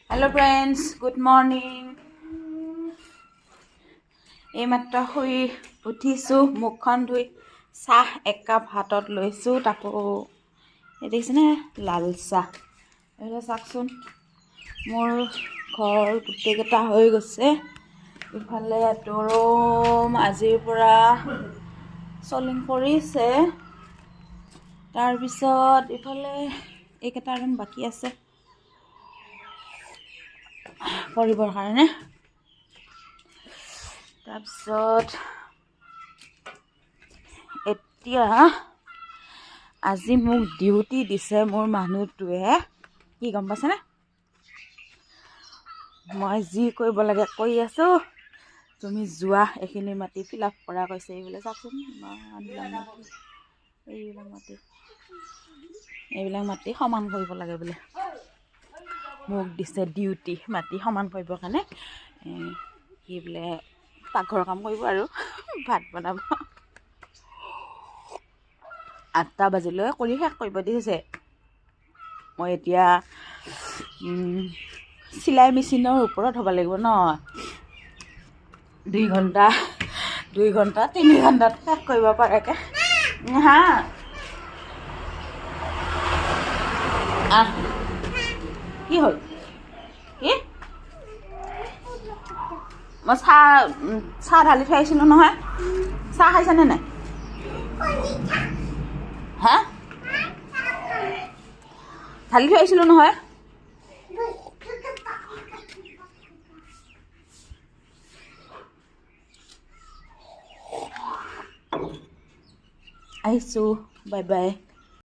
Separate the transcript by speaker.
Speaker 1: Hello friends, good morning. এইমাত্ৰ শুই উঠিছোঁ, মুখখন ধুই চাহ একাপ হাতত লৈছোঁ, তাকো এই দেখিছেনে লাল চাহ। এইফালে চাওকচোন, মোৰ ঘৰ গোটেইকেইটা হৈ গৈছে। ইফালে দৰম আজিৰ পৰা চলিং কৰিছে, তাৰপিছত ইফালে এইকেইটা ৰুম বাকী আছে কৰিবৰ কাৰণে। তাৰপিছত এতিয়া আজি মোক ডিউটি দিছে মোৰ মানুহটোৱে, কি গম পাইছেনে? মই যি কৰিব লাগে কৰি আছোঁ, তুমি যোৱা এইখিনি মাটি ফিল আপ কৰা কৈছে। এইবিলাক চাওকচোন, এইবিলাক মাটি সমান কৰিব লাগে বোলে। মোক দিছে ডিউটি মাটি সমান কৰিবৰ কাৰণে। সি বোলে পাকঘৰৰ কাম কৰিব আৰু ভাত বনাব। 8টা বাজিলৈ কৰি শেষ কৰিব দিছে। মই এতিয়া চিলাই মেচিনৰ ওপৰত হ'ব লাগিব ন, 2 ঘণ্টা 3 ঘণ্টাত শেষ কৰিব পাৰাকে। হা কি হ'ল? কি মই চাহ ঢালি থৈ আহিছিলোঁ নহয়, চাহ খাইছানে নাই? হা ঢালি থৈ আহিছিলোঁ নহয়। আহিছোঁ, বাই বাই।